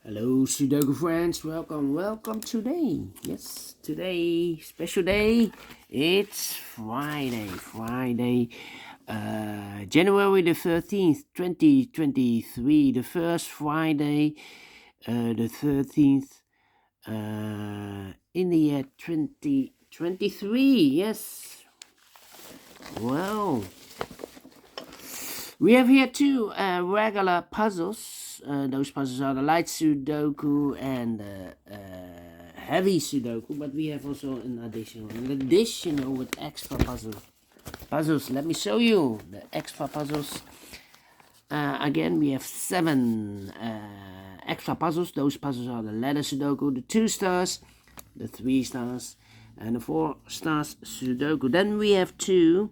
Hello Sudoku friends, welcome today. Yes, today, special day. It's Friday, January the 13th, 2023, the first Friday, the 13th, in the year 2023. Yes, well, we have here two regular puzzles. Those puzzles are the Light Sudoku and heavy Sudoku, but we have also an additional with extra puzzles. Let me show you the extra puzzles. Again, we have 7 extra puzzles. Those puzzles are the letter Sudoku, the 2 stars, the 3 stars, and the 4 stars Sudoku. Then we have 2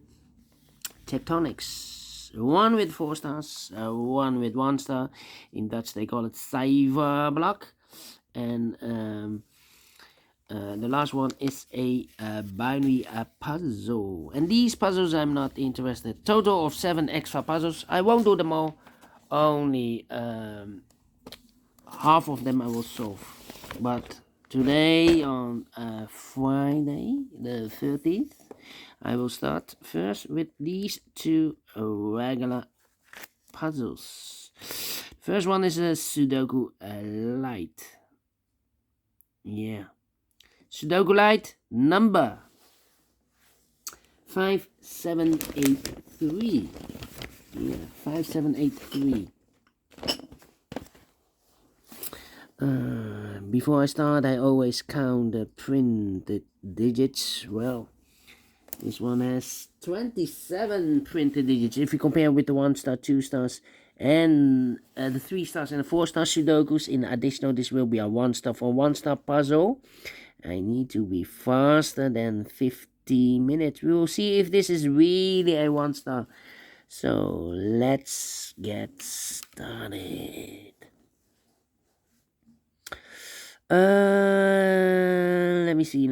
tectonics. One with 4 stars, one with 1 star. In Dutch they call it cijferblok. And the last one is a binary puzzle. And these puzzles I'm not interested. Total of 7 extra puzzles. I won't do them all. Only half of them I will solve. But today on Friday the 13th, I will start first with these 2 regular puzzles. First one is a Sudoku Light. Yeah. Sudoku Light number 5783. Yeah, 5783. Before I start, I always count the printed digits. Well, this one has 27 printed digits. If you compare with the 1 star, 2 stars, and the 3 stars and the 4 star Sudokus, in addition, this will be a 1 star for 1 star puzzle. I need to be faster than 50 minutes. We will see if this is really a 1 star. So let's get started. Let me see.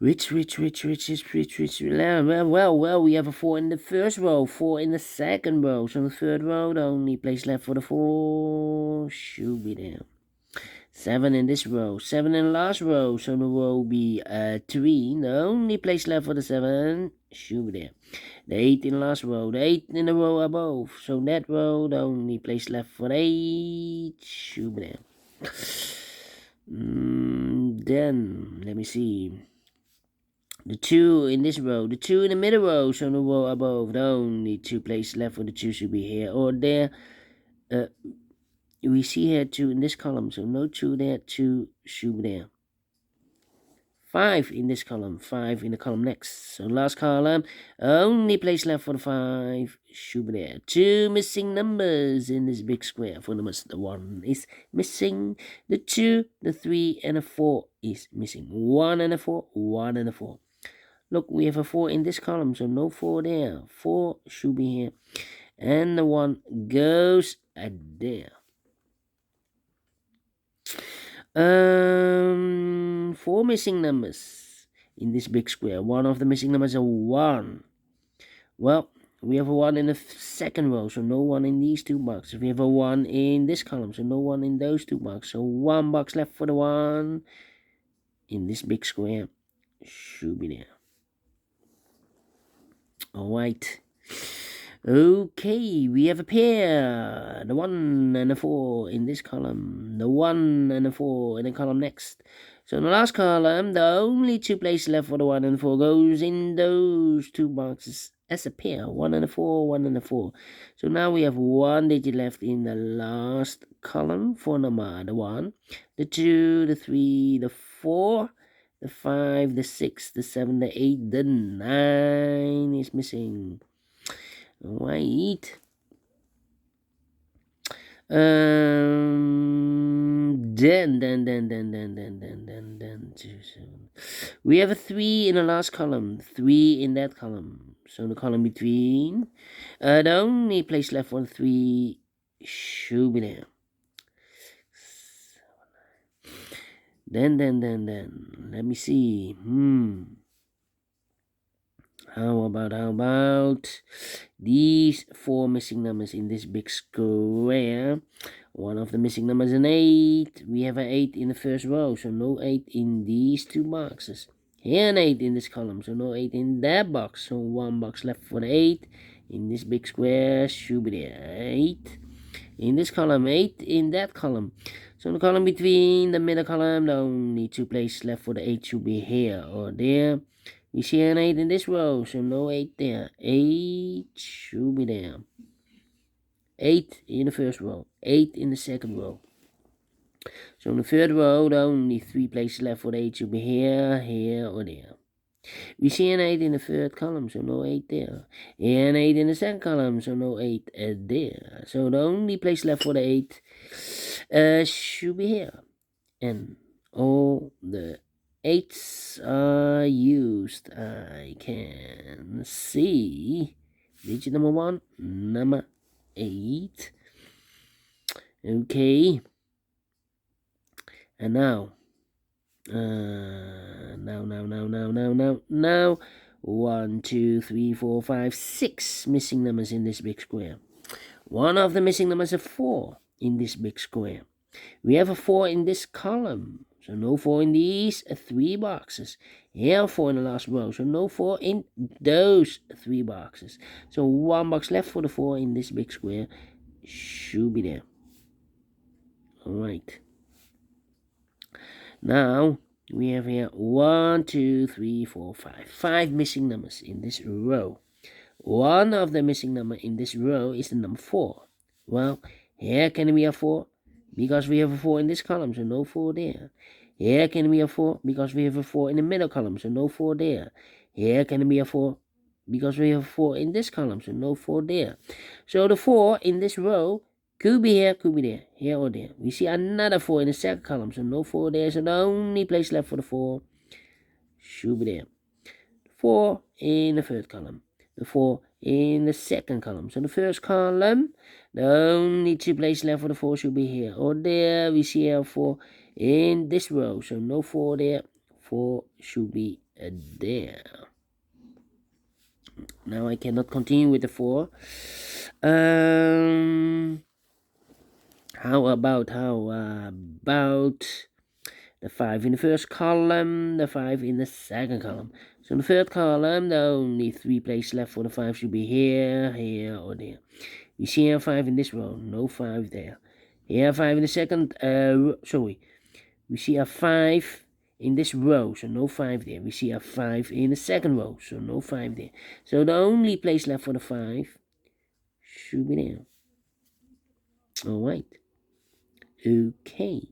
Which is well, we have a 4 in the first row, 4 in the second row. So the third row, the only place left for the 4 should be there. 7 in this row, 7 in the last row. So the row will be 3. The only place left for the 7 should be there. The 8 in the last row, the 8 in the row above. So that row, the only place left for the 8 should be there. Then let me see. The 2 in this row, the 2 in the middle row, so the row above, the only 2 places left for the 2 should be here or there. We see here 2 in this column, so no 2 there, 2 should be there. 5 in this column, 5 in the column next. So last column, only place left for the 5 should be there. 2 missing numbers in this big square. For the 1 is missing, the 2, the 3, and the 4 is missing. 1 and a 4, 1 and a 4. Look, we have a 4 in this column, so no 4 there. 4 should be here. And the 1 goes there. 4 missing numbers in this big square. One of the missing numbers is a 1. Well, we have a 1 in the second row, so no 1 in these 2 boxes. We have a 1 in this column, so no 1 in those 2 boxes. So 1 box left for the 1 in this big square should be there. Alright. Okay, we have a pair. The 1 and the 4 in this column. The 1 and the 4 in the column next. So in the last column, the only 2 places left for the 1 and 4 goes in those 2 boxes as a pair. 1 and a 4, 1 and a 4. So now we have 1 digit left in the last column for number the 1, the 2, the 3, the 4, the 5, the 6, the 7, the 8, the 9 is missing. Right. Then we have a 3 in the last column, 3 in that column. So the column between, the only place left for the 3 should be there. Then let me see. How about these 4 missing numbers in this big square? One of the missing numbers is an 8. We have an 8 in the first row, so no 8 in these 2 boxes. Here an 8 in this column, so no 8 in that box. So 1 box left for the 8. In this big square, should be there. 8 in this column, 8 in that column. So the column between the middle column, the only 2 places left for the 8 should be here or there. We see an 8 in this row, so no 8 there. 8 should be there. 8 in the first row, 8 in the second row. So in the third row, the only 3 places left for the 8 should be here, here, or there. We see an 8 in the third column, so no 8 there. And 8 in the second column, so no 8 there. So the only place left for the 8 should be here. And all the 8s are used. I can see digit number 1, number 8. Okay. And now 1, 2, 3, 4, 5, 6 missing numbers in this big square. One of the missing numbers is 4 in this big square. We have a 4 in this column, so no 4 in these 3 boxes. Here 4 in the last row, so no 4 in those 3 boxes. So 1 box left for the 4 in this big square should be there. Alright. Now we have here 1, 2, 3, 4, 5. 5 missing numbers in this row. One of the missing number in this row is the number 4. Well, here can be a 4 because we have a 4 in this column, so no 4 there. Here can be a 4 because we have a 4 in the middle column, so no 4 there. Here can be a 4 because we have a 4 in this column, so no 4 there. So the 4 in this row could be here, could be there, here or there. We see another 4 in the second column, so no 4 there. So the only place left for the 4 should be there. 4 in the third column. The 4 in the second column. So the first column, the only 2 places left for the 4 should be here or there. We see a 4 in this row, so no 4 there. 4 should be there. Now I cannot continue with the 4. How about the 5 in the first column, the 5 in the second column? So in the third column, the only 3 places left for the 5 should be here, here, or there. We see a 5 in this row, no 5 there. Here, 5 in the second, we see a 5 in this row, so no 5 there. We see a 5 in the second row, so no 5 there. So the only place left for the 5 should be there. Alright. Okay.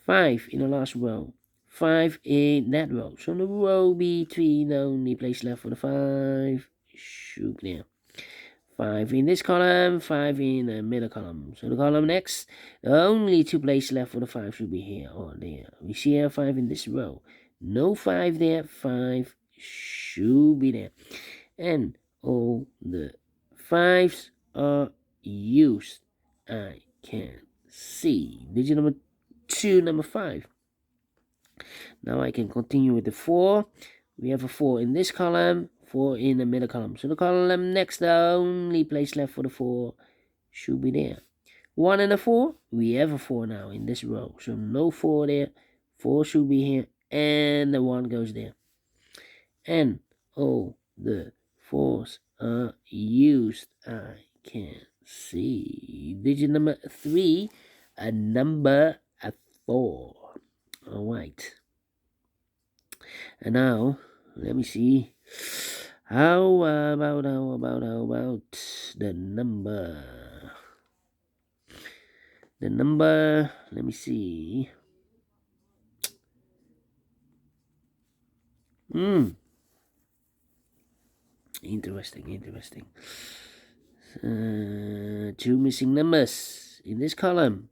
5 in the last row. 5 in that row. So the row between the only place left for the 5 should be there. 5 in this column, 5 in the middle column. So the column next, the only 2 places left for the 5 should be here or there. We see here 5 in this row. No 5 there, 5 should be there. And all the 5s are used. I can see digit number 2, number 5. Now I can continue with the 4. We have a 4 in this column, 4 in the middle column. So the column next, the only place left for the 4 should be there. 1 and a 4, we have a 4 now in this row. So no 4 there, 4 should be here, and the 1 goes there. And all the 4s are used. I can see digit number 3, a number 4. Alright. And now let me see. How about the number? The number, let me see. Interesting. 2 missing numbers in this column.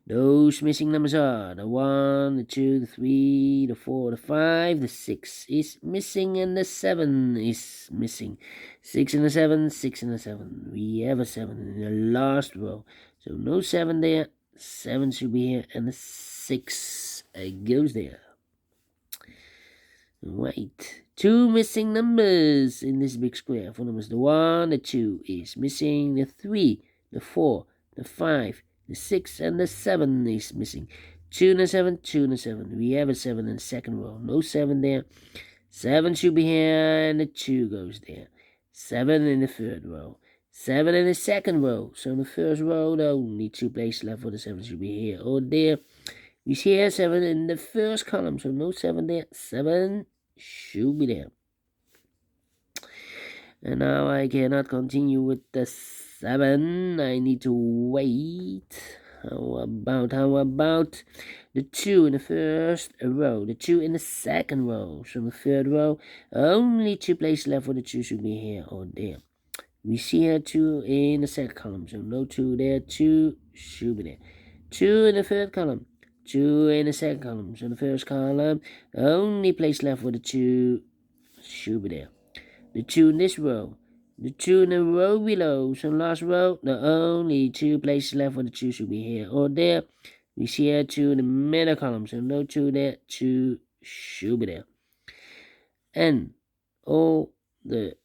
Those missing numbers are the 1, the 2, the 3, the 4, the 5, the 6 is missing, and the 7 is missing. 6 and the 7, 6 and the 7. We have a 7 in the last row. So no 7 there. 7 should be here, and the 6 goes there. Right. Two missing numbers in this big square. For numbers, the 1, the 2 is missing. The 3, the 4, the 5, the 6, and the 7 is missing. 2 and a 7, 2 and a 7. We have a 7 in the second row. No 7 there. 7 should be here, and the 2 goes there. 7 in the third row. 7 in the second row. So in the first row, the only 2 places left for the 7 should be here or there. We see here 7 in the first column, so no 7 there. 7 should be there. And now I cannot continue with the 7. I need to wait. How about the 2 in the first row, the 2 in the second row. So in the third row, only 2 places left for the 2 should be here or there. We see here 2 in the second column, so no 2 there. 2 should be there. 2 in the third column. 2 in the second column. So in the first column, only place left for the 2 should be there. The 2 in this row. The 2 in the row below. So in the last row, the only 2 places left for the 2 should be here or there. We see here 2 in the middle column. So no 2 there. 2 should be there. And all the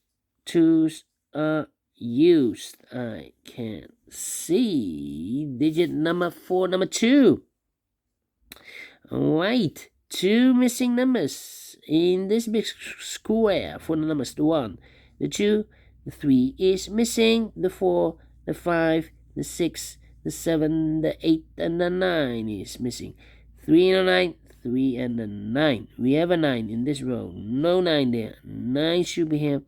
2's are used. I can see digit number 4, number 2. Alright, 2 missing numbers in this big square for the numbers. The 1, the 2, the 3 is missing. The 4, the 5, the 6, the 7, the 8, and the 9 is missing. 3 and a 9, 3 and a 9. We have a 9 in this row. No 9 there. 9 should be here.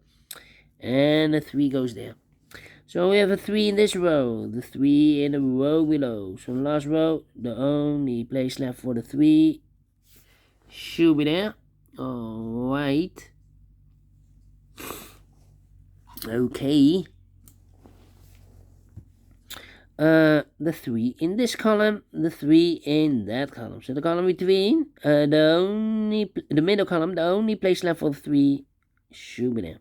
And the 3 goes there. So we have a 3 in this row, the 3 in the row below. So in the last row, the only place left for the 3 should be there. Alright. Okay. The 3 in this column, the 3 in that column. So the column between, the middle column, the only place left for the 3 should be there.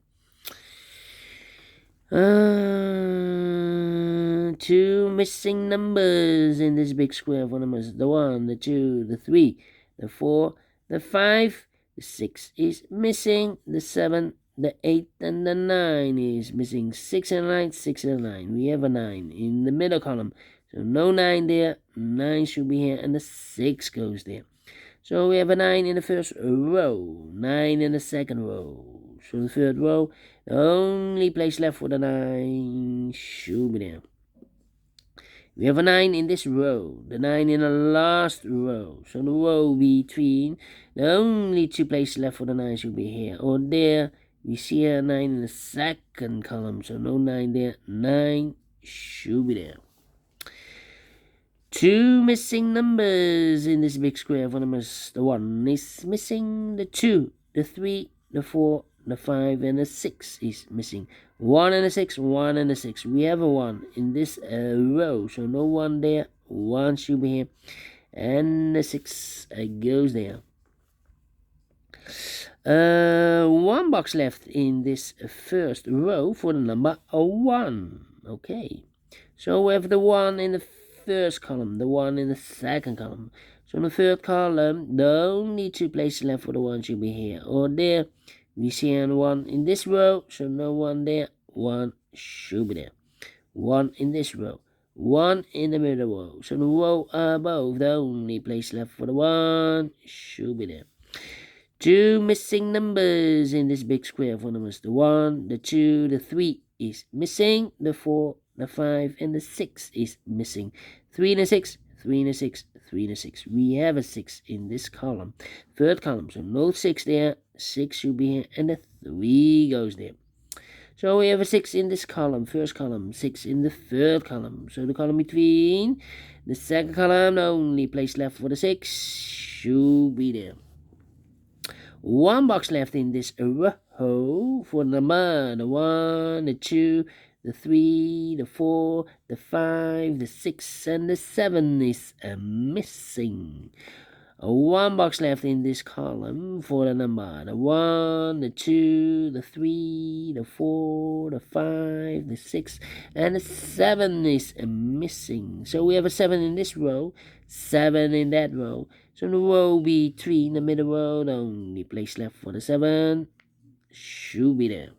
2 missing numbers in this big square for numbers. The 1, the 2, the 3, the 4, the 5, the 6 is missing. The 7, the 8, and the 9 is missing. 6 and 9, 6 and 9. We have a 9 in the middle column. So no 9 there. 9 should be here, and the 6 goes there. So we have a 9 in the first row, 9 in the second row. So the third row, the only place left for the 9 should be there. We have a 9 in this row, the 9 in the last row. So the row between, the only 2 places left for the 9 should be here or there. We see a 9 in the second column, so no 9 there. 9 should be there. 2 missing numbers in this big square for numbers. The 1 is missing. The 2, the 3, the 4, the 5, and the 6 is missing. 1 and a 6, 1 and a 6. We have a 1 in this row, so no 1 there. 1 should be here. And the 6 goes there. 1 box left in this first row for the number 1. Okay. So we have the 1 in the first column, the 1 in the second column. So in the third column, the only 2 places left for the 1 should be here or there. We see a 1 in this row, so no 1 there. 1 should be there. 1 in this row. 1 in the middle row. So the row above, the only place left for the 1 should be there. 2 missing numbers in this big square for numbers. The 1, the 2, the 3 is missing. The 4, the 5, and the 6 is missing. 3 and a 6, 3 and a 6, 3 and a 6. We have a 6 in this column. Third column, so no 6 there. 6 should be here, and the 3 goes there. So we have a 6 in this column, first column, 6 in the third column. So the column between the second column, the only place left for the 6 should be there. 1 box left in this row for the number, the 1, the 2, the 3, the 4, the 5, the 6, and the 7 is missing. 1 box left in this column for the number, the 1, the 2, the 3, the 4, the 5, the 6, and the 7 is missing. So we have a 7 in this row, 7 in that row. So the row between the middle row, the only place left for the 7 should be there.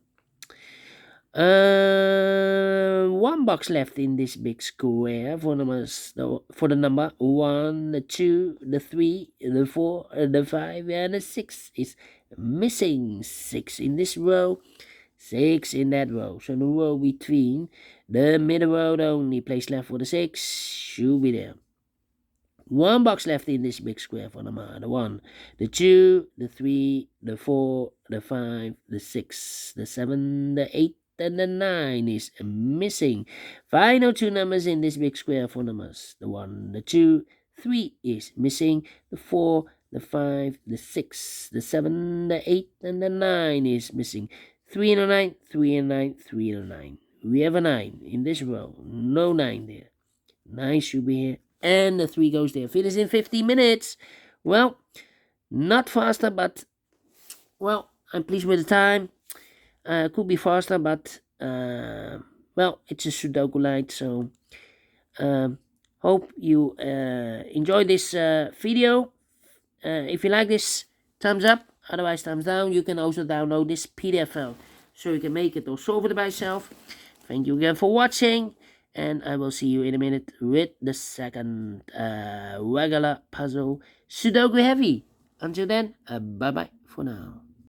One box left in this big square for numbers. For the number 1, the 2, the 3, the 4, the 5, and the 6 is missing. 6 in this row, 6 in that row. So the row between the middle row, the only place left for the 6 should be there. One box left in this big square for number the 1, the 2, the 3, the 4, the 5, the 6, the 7, the 8, and the 9 is missing. Final 2 numbers in this big square for numbers. The 1, the 2, 3 is missing. The 4, the 5, the 6, the 7, the 8, and the 9 is missing. 3 and a 9, 3 and 9, 3 and a 9. We have a 9 in this row. No 9 there. 9 should be here. And the 3 goes there. Finish in 15 minutes. Well, not faster, but, well, I'm pleased with the time. Could be faster, but, well, it's a Sudoku Light, so hope you enjoy this video. If you like this, thumbs up, otherwise thumbs down. You can also download this PDF file, so you can make it or solve it by yourself. Thank you again for watching, and I will see you in a minute with the second regular puzzle, Sudoku Heavy. Until then, bye-bye for now.